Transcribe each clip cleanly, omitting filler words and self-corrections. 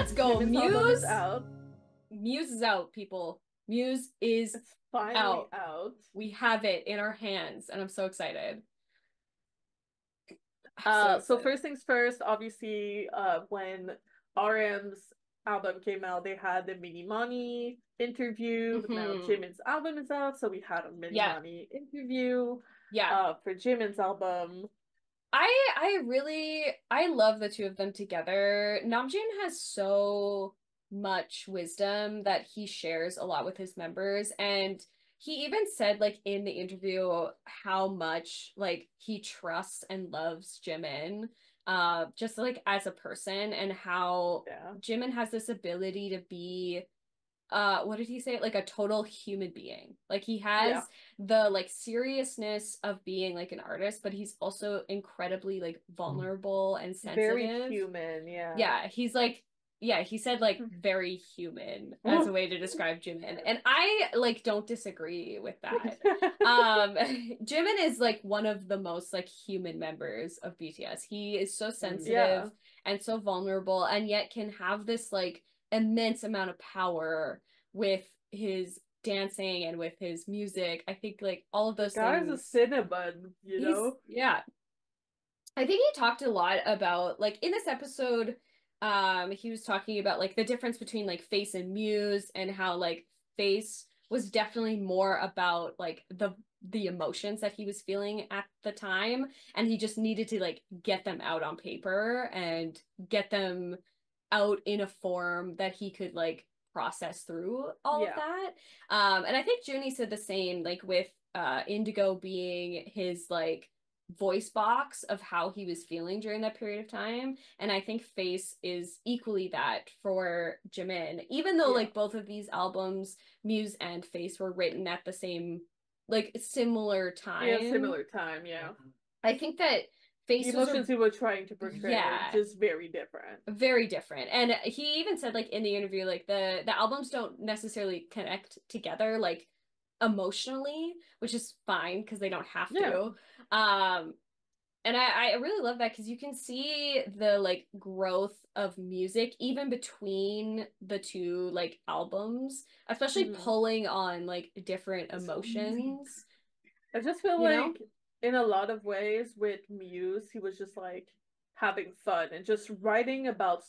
Let's go. Jimin's album is Muse. out. Muse is out, people. Muse is It's finally out. out. We have it in our hands, and I'm so excited. So first things first, obviously, when RM's album came out, they had the Mini Moni interview. Now Hmm. Jimin's album is out, so we had a Mini Yeah, Moni interview yeah. for Jimin's album. I love the two of them together. Namjoon has so much wisdom that he shares a lot with his members, and he even said like in the interview how much like he trusts and loves Jimin, just like as a person, and how Yeah. Jimin has this ability to be what did he say? Like a total human being. Like he Yeah. has the like seriousness of being like an artist, but he's also incredibly like vulnerable and Very sensitive. human, yeah. Yeah, he's like yeah, he said like very human as a way to describe Jimin. And I like don't disagree with that. Jimin is like one of the most like human members of BTS. He is so Yeah. sensitive and so vulnerable and yet can have this like immense amount of power with his dancing and with his music. I think like all of The those guy's a things. cinnamon, you He's know? yeah. I think he talked a lot about like in this episode, he was talking about like the difference between like Face and Muse and how like Face was definitely more about like the emotions that he was feeling at the time and he just needed to like get them out on paper and get them out in a form that he could like process through all of Yeah. that. And I think Junie said the same, like with Indigo being his like voice box of how he was feeling during that period of time. And I think Face is equally that for Jimin, even though Yeah. like both of these albums, Muse and Face, were written at the same like similar Yeah, time. similar time, yeah. I think that The Face was a emotions he was trying to portray, yeah, just very different. very different. And he even said like in the interview like the albums don't necessarily connect together like emotionally, which is fine because they don't have Yeah. to. Um and I really love that because you can see the like growth of music even between the two like albums, especially Mhm. pulling on like different emotions, I just feel you know? like in a lot of ways with Muse, he was just like having fun and just writing about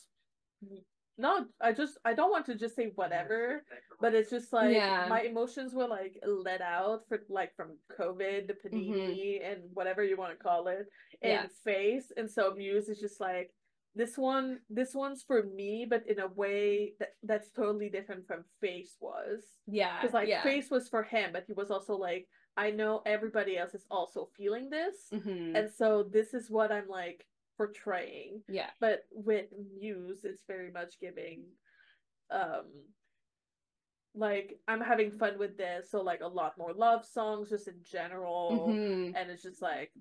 not I don't want to just say whatever, but it's just like Yeah. my emotions were like let out for like from COVID, the Hmm. panini and whatever you want to call it, Yeah. and Face. And so Muse is just like this one's for me, but in a way that's totally different from Face was. Because Yeah. like Yeah. Face was for him, but he was also like, I know everybody else is also feeling this. Hmm. And so this is what I'm like portraying. Yeah. But with Muse, it's very much giving um like I'm having fun with this, so like a lot more love songs just in general. Hmm. And it's just like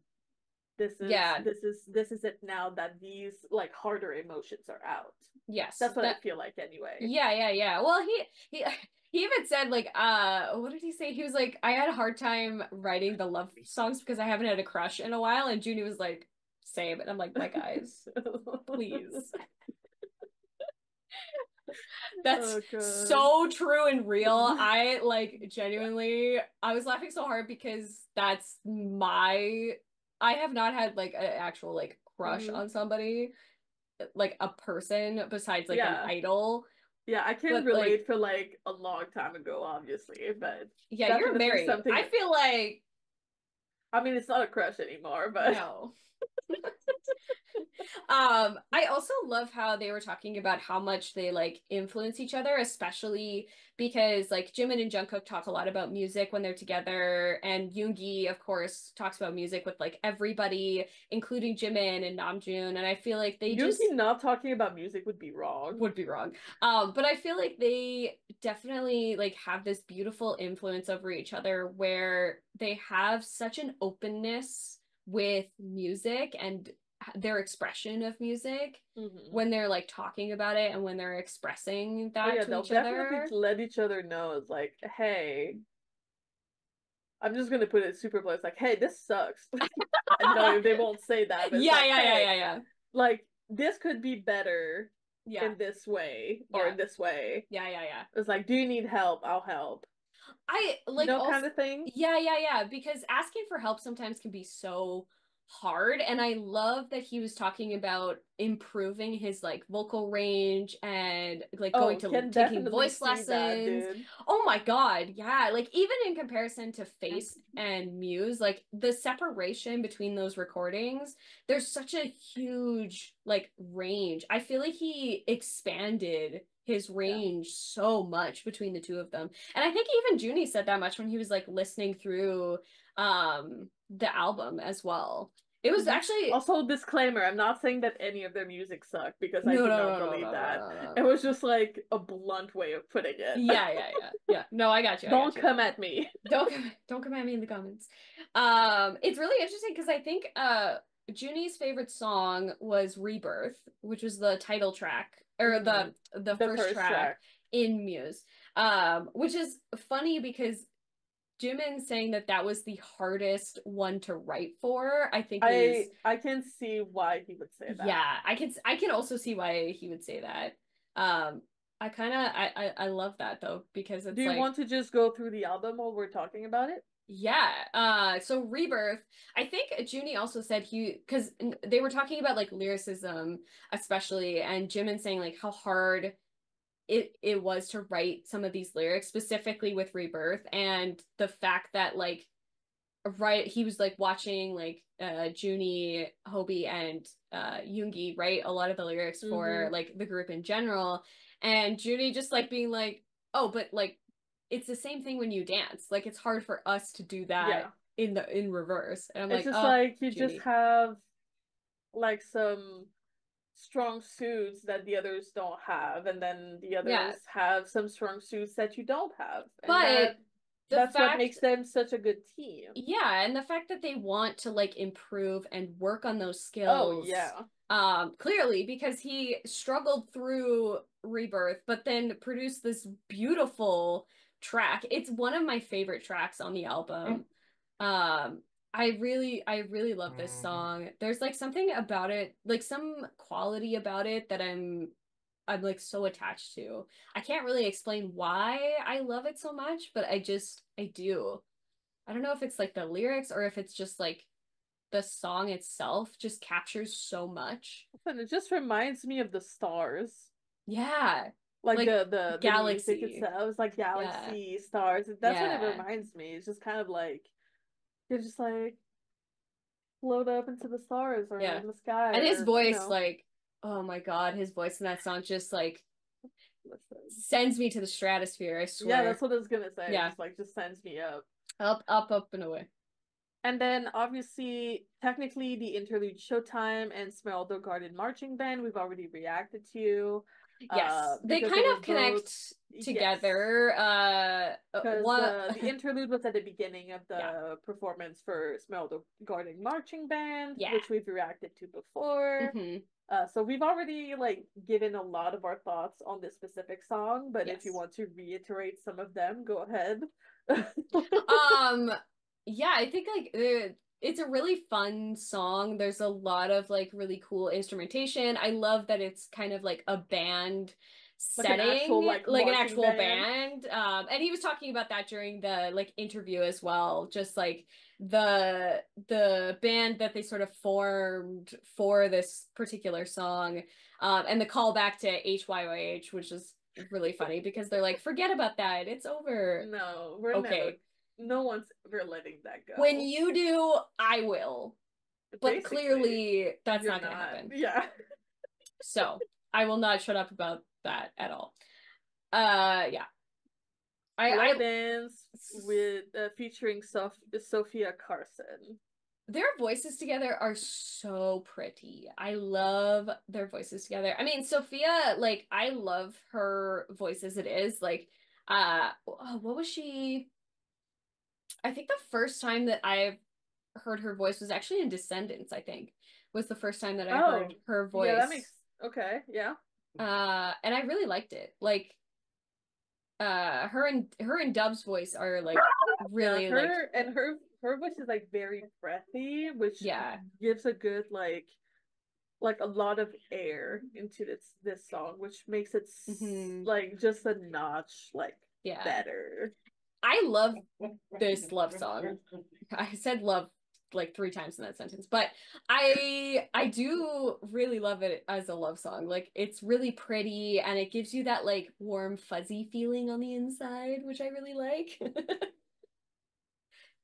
this is Yeah. this is this is it now that these like harder emotions are out. Yes. That's what I That feel like anyway. yeah, yeah, yeah. Well, he even said like what did he say? He was like I had a hard time writing the love songs because I haven't had a crush in a while and Junie was like same and I'm like my guys, please. That's Oh god. so true and real. I like genuinely I was laughing so hard because that's my I have not had like an actual like crush Mhm. on somebody, like a person besides like an Yeah. idol. Yeah, I can But like relate for like a long time ago, obviously, but yeah, you're definitely married. something. I feel like I mean, it's not a crush anymore, but no. I also love how they were talking about how much they like influence each other, especially because like Jimin and Jungkook talk a lot about music when they're together, and Yoongi, of course, talks about music with like everybody, including Jimin and Namjoon, and I feel like they Yoongi just not talking about music would be wrong. would be wrong. But I feel like they definitely like have this beautiful influence over each other where they have such an openness with music and their expression of music Hmm. when they're like talking about it and when they're expressing Oh that yeah, to they'll each definitely other. let each other know. It's like, hey, I'm just gonna put it super blunt. It's like, hey, this sucks. I know they won't say that, but it's Yeah, like, yeah, yeah, hey, yeah, yeah. like this could be better. in this way or Yeah. in this way. Yeah. It's like, do you need help? I'll help. I You like know, also kind of thing. yeah, because asking for help sometimes can be so hard, and I love that he was talking about improving his like vocal range and like going Oh, to can taking definitely voice see that, lessons. dude. Oh my God, yeah, like even in comparison to Face and Muse, like the separation between those recordings, there's such a huge like range. I feel like he expanded his Yeah. range so much between the two of them. And I think even Junie said that much when he was like listening through the album as well. It was actually Also, disclaimer, I'm not saying that any of their music sucked because I no do no not no no believe no no that. no no It no. was just like a blunt way of putting it. Yeah. No, I got you. I got Don't you. come at me. Don't come at me in the comments. It's really interesting because I think Junie's favorite song was Rebirth, which was the title track or Mhm. the The first first track track. in Muse. Which is funny because Jimin saying that that was the hardest one to write for, I think is I can see why he would say that. yeah, I can also see why he would say that. I kind of I love that though because Do it's you like want to just go through the album while we're talking about it? yeah. So Rebirth, I think Junie also said he because they were talking about like lyricism especially and Jimin saying like how hard it was to write some of these lyrics specifically with Rebirth and the fact that like right he was like watching like Junie, Hobie and Yoongi write a lot of the lyrics for Mm-hmm. like the group in general and Junie just like being like oh but like it's the same thing when you dance like it's hard for us to do that Yeah. in reverse and I'm It's like just oh like you just Junie have like some strong suits that the others don't have, and then the yeah others have some strong suits that you don't have. And but the that's what fact makes them such a good team. yeah, and the fact that they want to like improve and work on those Oh skills, yeah. clearly because he struggled through Rebirth, but then produced this beautiful track. It's one of my favorite tracks on the album. Um, I really love this song. There's like something about it, like some quality about it that I'm like so attached to. I can't really explain why I love it so much, but I do. I don't know if it's like the lyrics or if it's just like the song itself just captures so much. And it just reminds me of the stars. Yeah. Like Like the music Galaxy. itself, it's like Yeah. galaxy, stars. That's what it Yeah. reminds me. It's just kind of like you're just like float up into the stars or Yeah. in the sky And his or voice, like, oh my God, his voice in that song just like listen. sends me to the stratosphere, I Yeah, that's swear. what I was gonna say. It's Yeah. just like just sends me up. Up and away. And then obviously, technically the interlude Showtime and Smeraldo Garden Marching Band we've already reacted to. Yes. They Because kind it was of both connect yes. together. Because One the interlude was at the beginning of yeah. the performance for Smeraldo Garden Marching Band, Yeah. which we've reacted to before. Hmm. So we've already like given a lot of our thoughts on this specific song, but if you Yes. want to reiterate some of them, go ahead. Um, yeah, I think like it's a really fun song. There's a lot of like really cool instrumentation. I love that it's kind of like a band Like an actual setting, like like an marching actual band. band. And he was talking about that during the like interview as well. Just like the band that they sort of formed for this particular song. And the callback to HYYH, which is really funny because they're like, forget about that. It's over. No, we're never. Okay. No one's ever letting that When go. you do, I will. But Basically, clearly, that's you're not going to not. happen. Yeah. So I will not shut up about that at all. Yeah. Slow I dance with featuring Sophia Carson. their voices together are so pretty. I love their voices together. I mean, Sophia, like, I love her voice as it is. Like, what was she? I think the first time that I've heard her voice was actually in Descendants, I think, was the first time that I Oh, heard her yeah, that voice. makes okay. Yeah. And I really liked it. Like, her and Dub's voice are like Yeah, really like her voice is like very breathy, which yeah. gives a good like like a lot of air into this song, which makes it Mm-hmm. like just a notch like Yeah. better. I love this love song. I said love like 3 times in that sentence, but I do really love it as a love song. Like it's really pretty and it gives you that like warm fuzzy feeling on the inside, which I really like.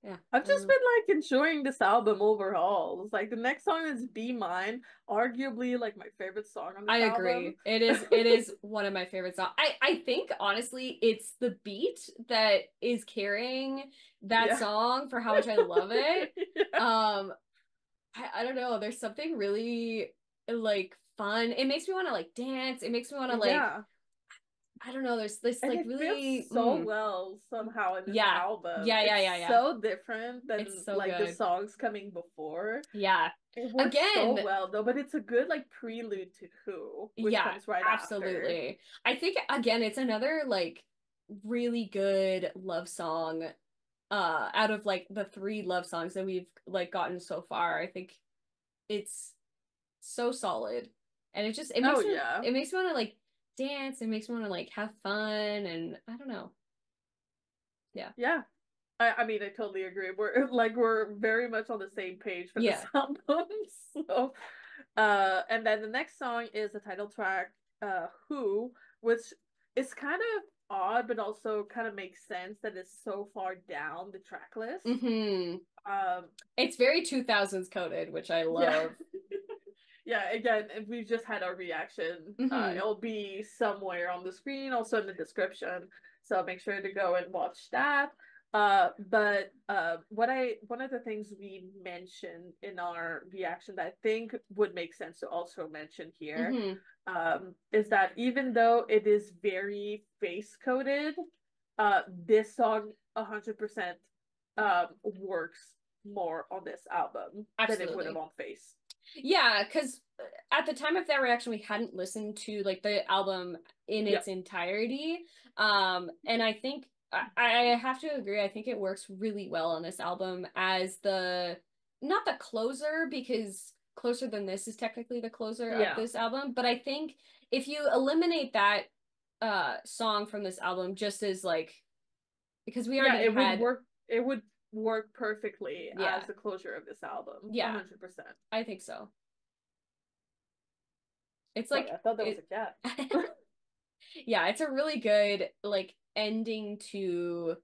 Yeah. I've just been like enjoying this album overall. It's like the next song is Be Mine, arguably like my favorite song on I this album. agree. It is one of my favorite songs. I think honestly it's the beat that is carrying that Yeah. song for how much I love it. Yeah. Um I don't know. There's something really like fun. It makes me want to like dance. It makes me want to like Yeah. I don't know. There's this And like it really fits so well somehow in this yeah. album. Yeah, yeah, It's yeah, yeah. so different It's than so like the good. songs coming before. Yeah. It works so Again, well though, but it's a good like prelude to Who, which yeah, comes right after. absolutely. I think again it's another like really good love song out of like the 3 love songs that we've like gotten so far. I think it's so solid. And it Oh makes me yeah. it makes me want to like dance, it makes me want to like have fun and I don't know. Yeah. Yeah. I mean, I totally agree. We're very much on the same page for this Yeah. album. So, and then the next song is the title track, Who, which is kind of odd, but also kind of makes sense that it's so far down the track list. Mm-hmm. Um, It's very 2000s coded, which I yeah. love. Yeah, again, if we've just had our reaction, Mm-hmm. it'll be somewhere on the screen, also in the description. So make sure to go and watch that. But one of the things we mentioned in our reaction that I think would make sense to also mention here, Mm-hmm. is that even though it is very face coded, this song 100% works more on this album than it would have Absolutely. on Face. Yeah, because at the time of that reaction, we hadn't listened to like the album in Yeah. its entirety. And I think I have to agree. I think it works really well on this album as the not the closer because Closer Than This is technically the closer of Yeah. this album, but I think if you eliminate that song from this album just as like because we Yeah, already had it would work perfectly as yeah, the closure of this album. yeah, 100%. I think so. It's Sorry, I like thought that was a it cat. yeah, it's a really good like ending to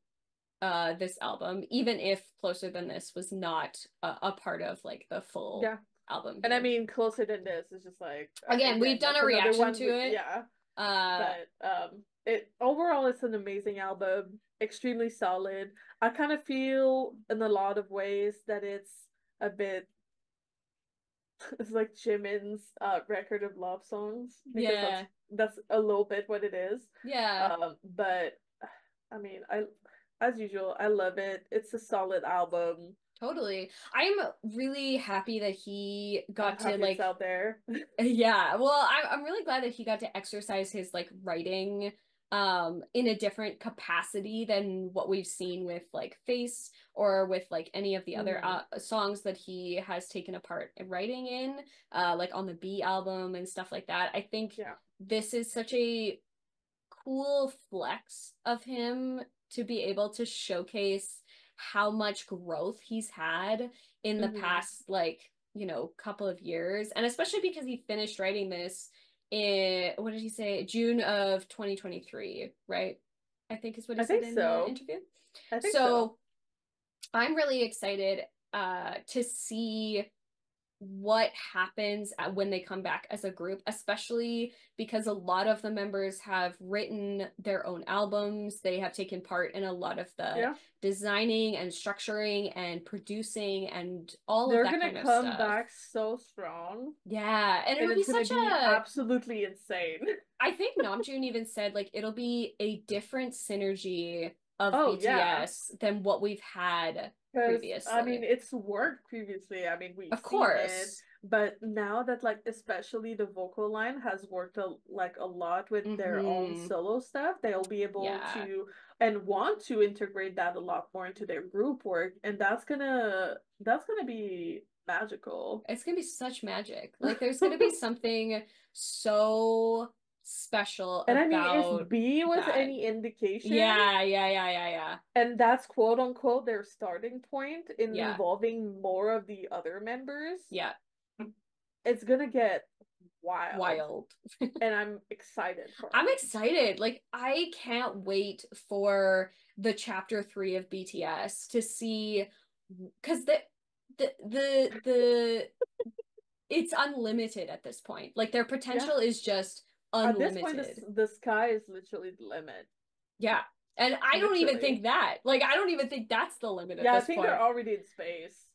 this album, even if Closer Than This was not a part of like the full Yeah. album And I here. mean, closer than this is just like Again, we've again, done that's a another reaction one to we it. yeah. Uh But it overall it's an amazing album, extremely solid. I kind of feel in a lot of ways that it's a bit it's like Jimin's record of love songs because yeah. that's a little bit what it is. Yeah. But I mean, I as usual, I love it. It's a solid album. Totally. I'm really happy that he I'm got to happy it's like out there. yeah, well, I'm really glad that he got to exercise his like writing in a different capacity than what we've seen with like Face or with like any of the other Hmm. songs that he has taken apart in writing in like on the B album and stuff like that. I think Yeah. this is such a cool flex of him to be able to showcase how much growth he's had in the Hmm. past like couple of years and especially because he finished writing this in what did he say June of 2023, right? I think is what he I said think in the so. interview. I think so. So I'm really excited to see what happens when they come back as a group, especially because a lot of the members have written their own albums. They have taken part in a lot of the Yeah. designing and structuring and producing and all of They're that gonna kind of come stuff. back so strong, Yeah, and and it'll be it's gonna such be a absolutely insane. I think Namjoon even said like it'll be a different synergy of Oh yeah. BTS than what we've had Because I mean, previously. it's worked previously. I mean, we've Of seen it, course. but now that like especially the vocal line has worked a lot with their own Mm-hmm. solo stuff, they'll be able Yeah. to and want to integrate that a lot more into their group work, and that's gonna be magical. It's gonna be such magic. Like there's gonna be something so special And I mean, if about B was that. any indication, Yeah. and that's quote unquote their starting point in Yeah. involving more of the other members, Yeah. it's gonna get wild. Wild. And I'm excited for I'm it. excited. Like I can't wait for the chapter 3 of BTS to see because the it's unlimited at this point. Like their Yeah. potential is just At this point, unlimited. the sky is literally the limit. Yeah. And I don't even think Literally. that. Like I don't even think that's the limit at Yeah, I this think they're point. already in space.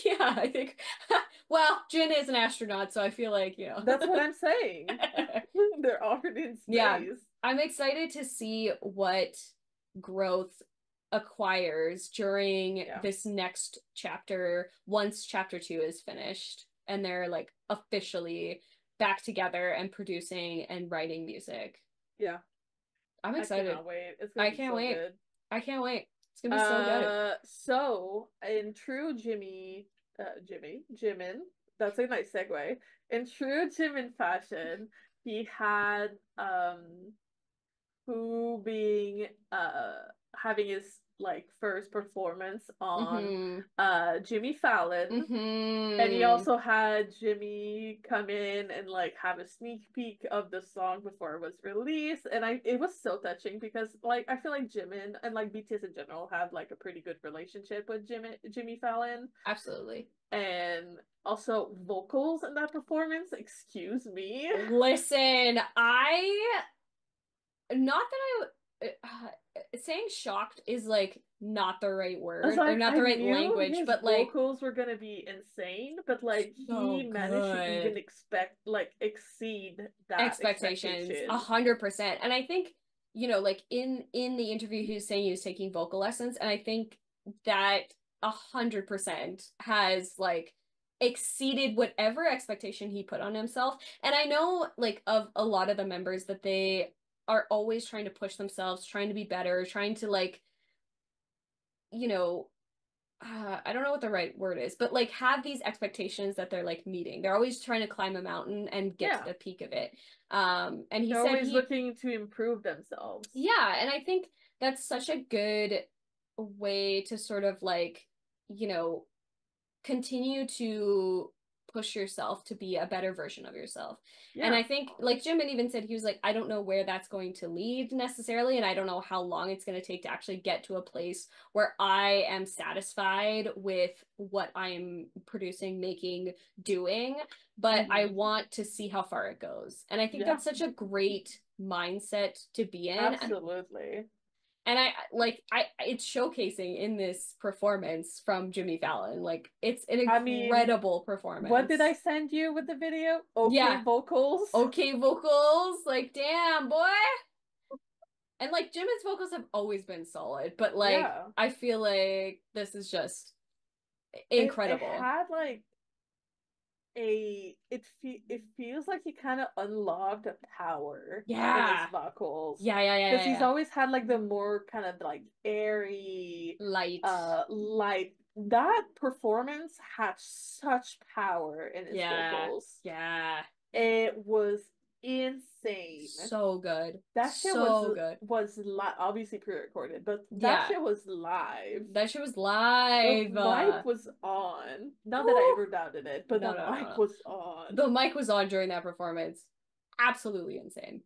Yeah, I think well, Jin is an astronaut, so I feel like, you know. That's what I'm saying. They're already in Yeah. space. I'm excited to see what growth acquires during Yeah. this next chapter once chapter 2 is finished and they're like officially back together and producing and writing music. Yeah. I'm I excited. cannot wait. It's gonna I be can't so wait. good. I can't wait. It's gonna be so good. So in true Jimin, that's a nice segue. In true Jimin fashion, he had who being having his like first performance on Mm-hmm. Jimmy Fallon. And he Mm-hmm. also had Jimmy come in and like have a sneak peek of the song before it was released. And it was so touching because like I feel like Jimin and like BTS in general have like a pretty good relationship with Jimmy Fallon. Absolutely. And also vocals in that performance, excuse me. Listen, I not that saying shocked is like not the right I was word or like, not I the right knew language, his but like vocals were gonna be insane, but like he so managed to even good. expect like exceed that Expectations, expectation. 100%. And I think, you know, like in the interview, he was saying he was taking vocal lessons, and I think that 100% has like exceeded whatever expectation he put on himself. And I know like of a lot of the members that they are always trying to push themselves, trying to be better, trying to like, you know, I don't know what the right word is, but like have these expectations that they're like meeting. They're always trying to climb a mountain and get to Yeah. the peak of it. And he They're said always he, looking to improve themselves. yeah, and I think that's such a good way to sort of like, you know, continue to push yourself to be a better version of yourself. And Yeah. I think, like Jimin even said, he was like, I don't know where that's going to lead necessarily, and I don't know how long it's going to take to actually get to a place where I am satisfied with what I'm producing, making, doing, but I Hmm. want to see how far it goes. And I think Yeah, that's such a great mindset to be in. absolutely. And I like I it's showcasing in this performance from Jimmy Fallon. Like it's an I mean, incredible what did I performance. send you with the video? Okay, Yeah. vocals. Okay, vocals, like damn, boy. And like Jimin's vocals have always been solid, but like Yeah. I feel like this is just It incredible. had like it feels like he kind of unlocked a power in his Yeah. vocals because he's Yeah. always had like the more kind of like airy Light. light. That performance had such power in his Yeah. vocals. Yeah. It was insane. So good. That shit So good. was obviously pre-recorded, but that Yeah. shit was live. That shit was The live. mic was on. Not that I Woo! ever doubted it, but the mic No. was on. The mic was on during that performance. Absolutely insane.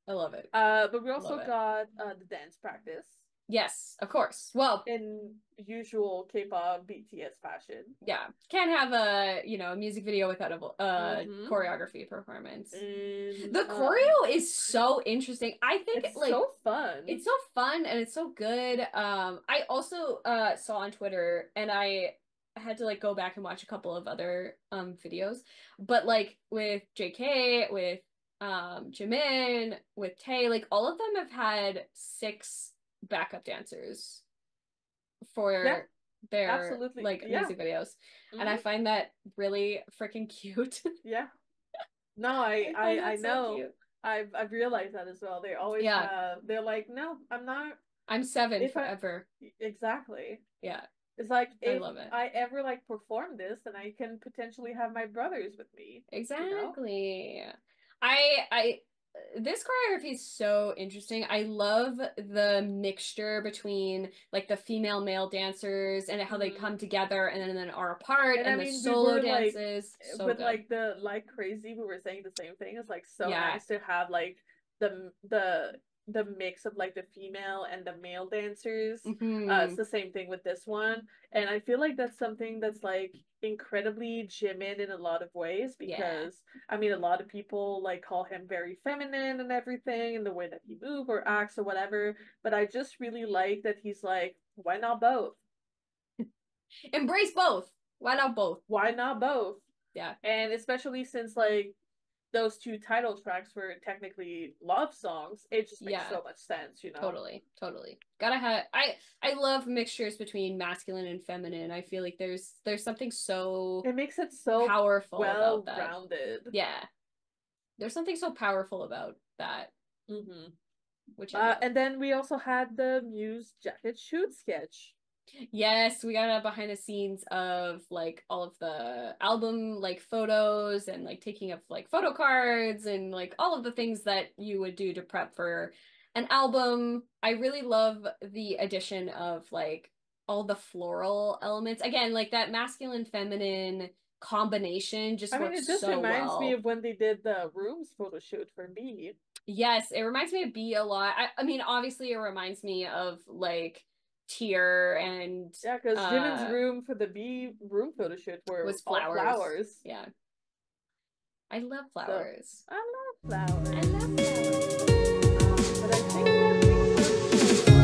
I love it. But we Love also it. got the dance practice Yes, of course. Well, in usual K-pop BTS fashion. yeah. Can't have a, you know, a music video without a Mm-hmm. choreography performance. And The choreo is so interesting. I think it's like so fun. it's so fun and it's so good. I also saw on Twitter and I had to like go back and watch a couple of other videos. But like with JK, with Jimin, with Tay, like all of them have had 6 backup dancers Yeah, for their absolutely. like Yeah. music videos. And I Mm-hmm. find that really freaking cute. Yeah. No, I find I that so know. cute. I've realized that as well. They always Yeah, have they're like, no, I'm not I'm 7 if I forever. exactly. Yeah. It's like I if love it. I ever like perform this, then I can potentially have my brothers with me. Exactly. You know? I this choreography is so interesting. I love the mixture between like the female male dancers and how they come together and then are apart, and and I the mean, we solo were like, dances. So with good. like the like crazy, we were saying the same thing. It's like so Yeah. nice to have like the mix of like the female and the male dancers. It's the same thing with this one, and I feel like that's something that's like incredibly Jimin in a lot of ways Yeah. because I mean, a lot of people like call him very feminine and everything, and the way that he moves or acts or whatever. But I just really like that he's like, why not both? Embrace both. Why not both? Why not both? Yeah. And especially since like those two title tracks were technically love songs, it just makes so much sense, you know? Totally, totally. Gotta have I love mixtures between masculine and feminine. I feel like there's something so it makes it so powerful well about that. Rounded. Yeah. There's something so powerful about that. Which I love. And then we also had the Muse jacket shoot sketch. Yes, we got a behind the scenes of like all of the album like photos and like taking up like photo cards and like all of the things that you would do to prep for an album. I really love the addition of like all the floral elements. Again, like that masculine feminine combination just works it just so reminds me well. of when they did the rooms photo shoot for B. Yes, it reminds me of B a lot. I mean, obviously it reminds me of like Tier and yeah, because Jimin's room for the B room photo shoot was flowers. Yeah, I love flowers. So, I love flowers. I love flowers. But I think that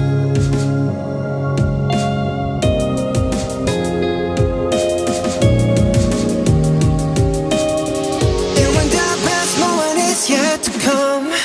you and I best moment is yet to come.